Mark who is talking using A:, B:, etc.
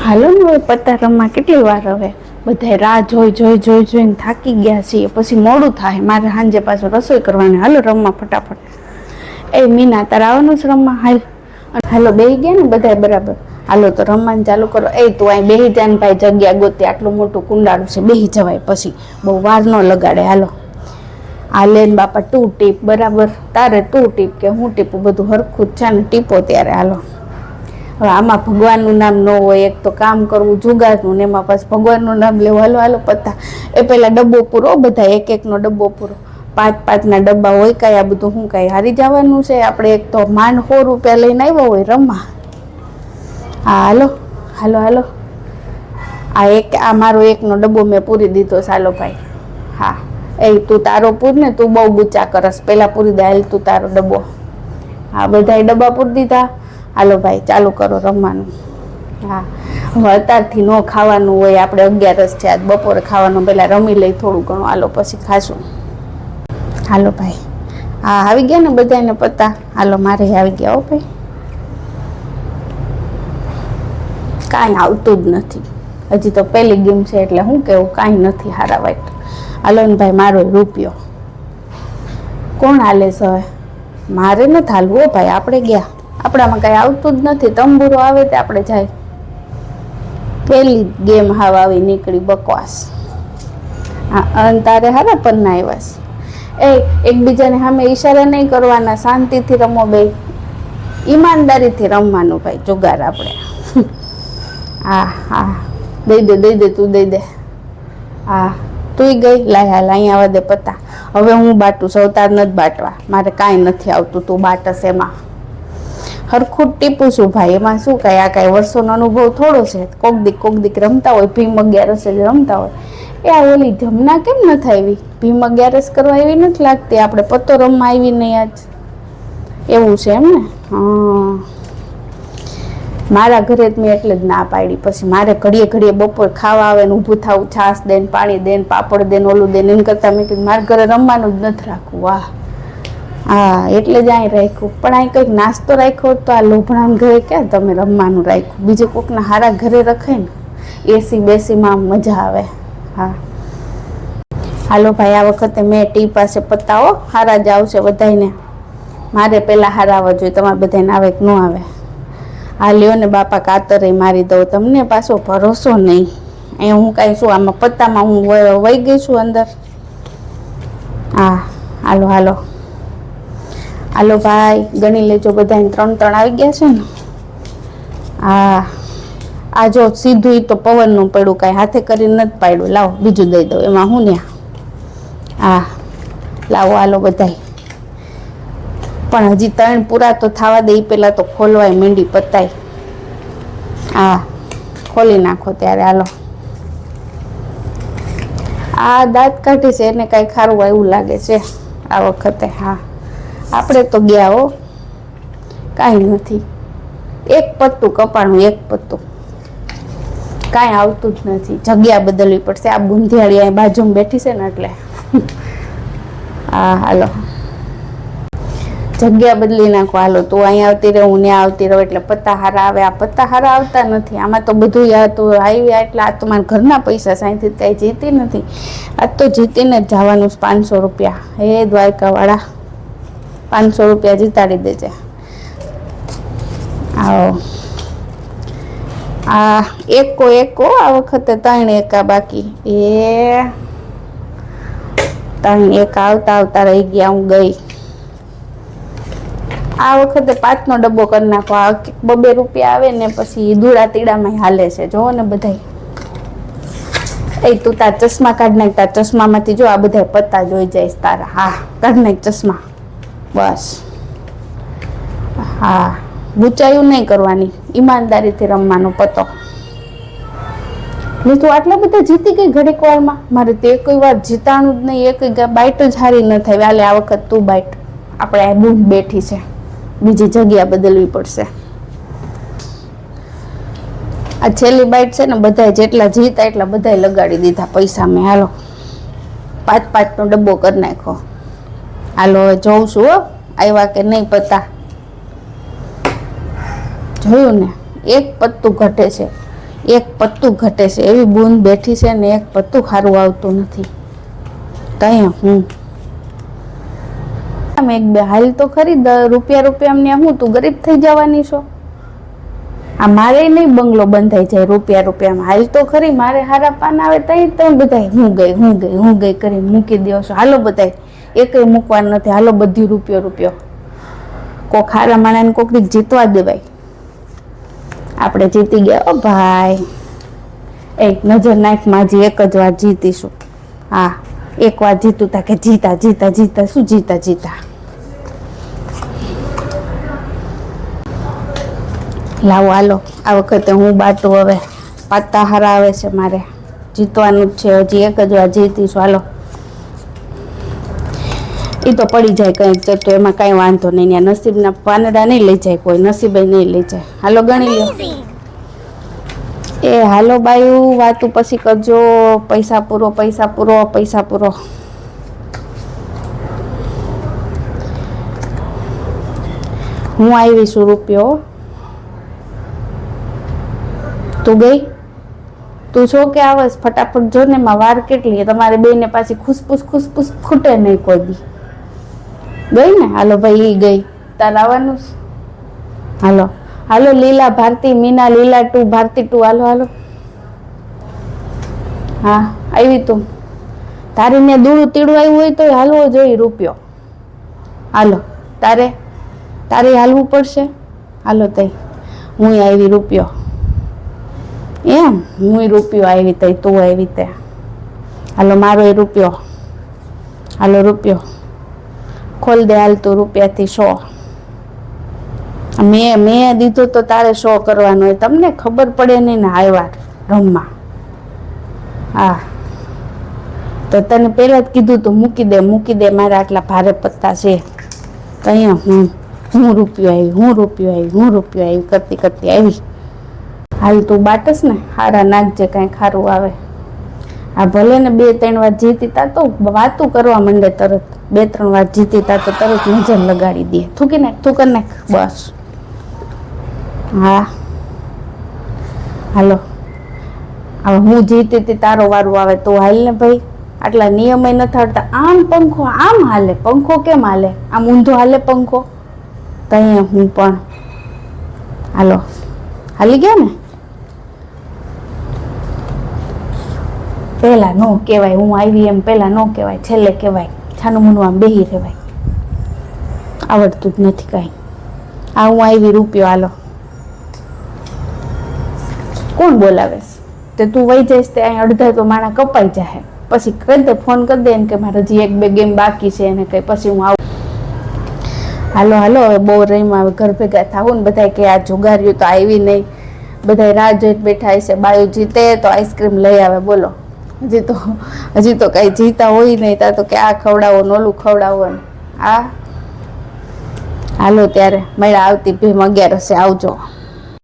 A: હાલો ને હવે પત્તા રમવા કેટલી વાર હવે બધા રાહ જોઈને થાકી ગયા છીએ, પછી મોડું થાય, મારે સાંજે પાછું રસોઈ કરવાની. હાલો રમવા ફટાફટ. એ મીના તારે આવવાનું છે રમવા? હાલો બેહી ગયા ને બધા બરાબર? હાલો તો રમવાનું ચાલુ કરો. એ તું અહીં બેહી જાય ને ભાઈ, જગ્યા ગોતી, આટલું મોટું કુંડાળું છે, બેહી જવાય, પછી બહુ વાર ન લગાડે. હાલો હાલે ને બાપા, તું ટીપ બરાબર, તારે તું ટીપ કે હું ટીપું, બધું હરખું જ છે ને, ટીપો ત્યારે. હાલો હવે આમાં ભગવાનનું નામ ન હોય, એક તો કામ કરવું જુગારનું ને એમાં પાછું ભગવાનનું નામ લેવું. હાલો હાલો પત્તા. એ પેલા ડબ્બો પૂરો, બધા એક એકનો ડબ્બો પૂરો. 5-5ના ડબ્બા હોય કાંઈ, આ બધું શું કાંઈ હારી જવાનું છે આપણે? એક તો માંડ 100 રૂપિયા લઈને આવ્યો હોય રમવા. હા હાલો હાલો હાલો. આ મારો એકનો ડબ્બો મેં પૂરી દીધો. ચાલો ભાઈ. હા એ તું તારો પૂર ને, તું બહુ બૂચા કરસ, પેલા પૂરી દે. હાલ તું તારો ડબ્બો. હા બધાએ ડબ્બા પૂરી દીધા. હાલો ભાઈ ચાલુ કરો રમવાનું. હા હવે અત્યારથી ન ખાવાનું હોય, આપણે 11 છે આજ, બપોરે ખાવાનું, પહેલાં રમી લઈ થોડું ઘણું. હાલો પછી ખાશું. હાલો ભાઈ. હા આવી ગયા ને બધાને પત્તા? હાલો મારે આવી ગયા. હો ભાઈ કાંઈ આવતું જ નથી, હજી તો પહેલી ગેમ છે એટલે શું કેવું, કાંઈ નથી હારા વાઈટ. હાલો ને ભાઈ, મારો રૂપિયો કોણ હાલે છે હવે? મારે નથી હાલવું હો ભાઈ, આપણે ગયા, આપણામાં કાંઈ આવતું જ નથી. તંબુરો આવે તે આપણે જાય. પહેલી ગેમ હાવ આવી નીકળી બકવાસ. હા તારે હારા પન્ના આવ્યા છે. એકબીજાને સામે ઈશારા નહીં કરવાના, શાંતિથી રમો બે, ઈમાનદારીથી રમવાનું ભાઈ, જુગાર આપણે. હા હા દઈ દે તું દઈ દે. હા તું ગઈ. લાય હાલ અહીંયા આવવા દે પત્તા. હવે હું બાટું છું, અવતાર નથી બાટવા, મારે કાંઈ નથી આવતું, તું બાટસ એમાં. હરખું ટીપું છું ભાઈ, એમાં શું કાંઈ, આ કાંઈ વર્ષોનો અનુભવ થોડો છે. કોક દીક રમતા હોય, ભીમ 11 રમતા હોય. એ આ ઓલી જમના કેમ નથી આવી? ભીમ 11 કરવા એવી નથી લાગતી, આપણે પત્તો રમવા આવી નહીં આજ. એવું છે એમ ને? હા મારા ઘરે જ મેં એટલે જ ના પાડી. પછી મારે ઘડીએ બપોર ખાવા આવે ને ઊભું થવું, છાશ દે ને પાણી દે ને પાપડ દે ને ઓલું દે ને, એમ કરતાં મેં કીધું મારા ઘરે રમવાનું જ નથી રાખવું. વાહ હા એટલે જ અહીં રાખ્યું. પણ અહીં કંઈક નાસ્તો રાખ્યો તો આ લોભણાના ઘરે ક્યાં તમે રમવાનું રાખ્યું? બીજે કોકના હારા ઘરે રખાય ને, એસી બેસીમાં મજા આવે. હા હાલો ભાઈ, આ વખતે મેં ટી પાસે પત્તાઓ હારા જ આવશે બધાને. મારે પહેલાં હારા આવવા જોઈએ, તમારે બધાને આવે કે ન આવે. હા લ્યો ને બાપા, કાતરે મારી દઉં, તમને પાછો ભરોસો નહીં. એ હું કાંઈ શું આમાં પત્તામાં હું વહી ગઈ છું અંદર? હા હાલો હાલો હાલો ભાઈ, ગણી લેજો બધાને. 3 આવી ગયા છે ને? હા આ જો સીધું, તો પવનનું પડ્યું, કાંઈ હાથે કરીને નથી પાડ્યું. લાવો બીજું દઈ દઉં, એમાં હું ને. હા લાવો હાલો બધાય. પણ હજી 3 પૂરા તો થવા દે, પહેલાં તો ખોલવાય માંડી પતાય. હા ખોલી નાખો ત્યારે. હાલો આ દાંત કાઢી છે, એને કાંઈ ખારું એવું લાગે છે આ વખતે. હા આપણે તો ગયા હો, કાંઈ નથી. એક પત્તું કપાણું, એક પત્તું, કાંઈ આવતું જ નથી. જગ્યા બદલવી પડશે. આ બુંધિયાળી અહીં બાજુમાં બેઠી છે ને એટલે. હા હાલો જગ્યા બદલી નાખો. હાલો તું અહીંયા આવતી રહે, હું ત્યાં આવતી રહું, એટલે પત્તા હારા આવે. આ પત્તા હારા આવતા નથી. આમાં તો બધું તું આવ્યા એટલે આ તો મારા ઘરના પૈસા, સાંઈથી કાંઈ જીતી નથી. આજ તો જીતીને જ જવાનું. 500 રૂપિયા. હે દ્વારકાવાળા, 500 રૂપિયા જીતાડી દેજે. આવો આ એકો આ વખતે 3 એકા બાકી. 3 એકા આવતા રહી ગયા. હું ગઈ. આ વખતે 5નો ડબ્બો કરી નાખો. આ 2 રૂપિયા આવે ને પછી દૂડા તીડામાં હાલે છે. જોવો ને બધા. તું તાર ચશ્મા કાઢ નાખ, તાર ચશ્મામાંથી જો આ બધા પત્તા જોઈ જાય તારા. હા કાઢ નાખ ચશ્મા, બસ. હા બુચાયું નહીં કરવાની, ઈમાનદારીથી રમવાનો પત્તો. તું આટલા બધા જીતી ગઈ ઘડીક વારમાં? મારે તે કોઈ વાર જીતાણું જ નહીં, એક બાઈટ જ હારી ન થાય. હાલે આ વખત તું બાઈટ. આપણે આ બૂમ બેઠી છે, બીજી જગ્યા બદલવી પડશે. આ છેલ્લી બાઈટ છે ને, બધાય જેટલા જીતા એટલા બધાય લગાડી દીધા પૈસા મેં. હાલો 5-5નો ડબ્બો કરી નાખો. હાલો હવે જોઉં છું હો, આવ્યા કે નહીં પત્તા. જોયું ને, એક પત્તું ઘટે છે. એક પત્તું ઘટે છે, એવી બૂંદ બેઠી છે ને એક પત્તું ખારું આવતું નથી. ત્યાં હું એક બે હાલ તો ખરી, રૂપિયા ને હું તું ગરીબ થઈ જવાની છો? આ મારે નહીં બંગલો બંધાઈ જાય રૂપિયામાં. હાલ તો ખરી, મારે હારા પાન આવે તઈ તમે બધા હું ગઈ કરી મૂકી દો છો. હાલો બધા એકય મૂકવાનું નથી, હાલો બધી રૂપિયો. કોક હારા માણાને કોક દીક જીતવા દેવાય. આપણે જીતી ગયા ઓ ભાઈ. એ નજર નાખ માજી, એક જ વાર જીતીશું. હા, એક વાર જીતું તા કે જીતા શું જીતા. લાવો હાલો, આ વખતે હું બાટું. હવે પાતા હારા આવે છે, મારે જીતવાનું જ છે. હજી એક જ વાર જીતીશું. હાલો, એ તો પડી જાય કંઈક જતું, એમાં કાંઈ વાંધો નહીં. ત્યાં નસીબના પાનડા નહીં લઈ જાય કોઈ, નસીબે નહીં લઈ જાય. હાલો ગણી લો. એ હાલો બાયું, વાતું પછી કરજો. પૈસા પૂરો. હું આવીશું રૂપિયો. તું ગઈ? તું છો કે આવસ? ફટાફટ જો ને, માં વાર કેટલી. તમારે બેને પાછી ખુશપુશ ખૂટે નહીં કોઈ દી. ગઈ ને? હાલો ભાઈ, ઈ ગઈ. તાર આવવાનું? હાલો લીલા ભારતી, મીના લીલા 2 ભારતી 2. હાલો. હા, આવી તું. તારી ને દૂરું તીડું આવ્યું હોય તો હાલવો જોઈએ રૂપિયો. હાલો, તારે હાલવું પડશે. હાલો તઈ હું આવી રૂપિયો. એમ હું રૂપિયો આવી તઈ તું આવી તે. હાલો મારો એ રૂપિયો. હાલો રૂપિયો ખોલ દે. હાલ તું રૂપિયાથી 100. મેં દીધો તો તારે 100 કરવાનો હોય. તમને ખબર પડે નહીં ને આવ્યા રમવા. હા, તો તને પહેલા જ કીધું તું મૂકી દે મારા આટલા ભારે પત્તા છે. તો અહીંયા હું રૂપિયો આવી કરતી આવી. હાલ તું બાટસ ને, હારા નાખજે, કાંઈ ખારું આવે. આ ભલે ને 2-3 વાર જીતી તા તો વાતું કરવા માંડે તરત. 2-3 વાર જીતી તા તો તરત નજર લગાડી દે. થૂકી નાખ બસ. હા હાલો, હવે હું જીતી હતી, તારો વારું આવે તો હાલ ને ભાઈ. આટલા નિયમ નથી આવડતા. આમ પંખો આમ હાલે, પંખો કેમ હાલે? આમ ઊંધો હાલે પંખો. તો અહીંયા હું પણ. હાલો, હાલી ગયા ને? પેલા નો કહેવાય, હું આવી એમ પેલા નો કહેવાય, છેલ્લે કહેવાય. છાનું મુનું આમ બેહી રહેવાય. આવડતું જ નથી કાંઈ. આ હું આવી રૂપિયો. હાલો, કોણ બોલાવે તે? તું વહી જઈશ તે અહીં અડધા તો માણા કપાઈ જાય. પછી કરી દે, ફોન કરી દે ને કે મારે હજી 1-2 ગેમ બાકી છે એને કઈ, પછી હું આવું. હાલો હવે બહુ રહીમાં. હવે ઘર ભેગા થાવું ને. બધા કે આ જુગાર્યું તો આવી નહીં. બધા રાહ જોઈ બેઠા છે. બાયું જીતે તો આઈસ્ક્રીમ લઈ આવે. બોલો, હજી તો કઈ જીતા હોય નહીં. તા તો કે આ ખવડાવો ને ઓલું ખવડાવો ને આ. હાલો ત્યારે મળ્યા આવતી ભીમ 11 આવજો.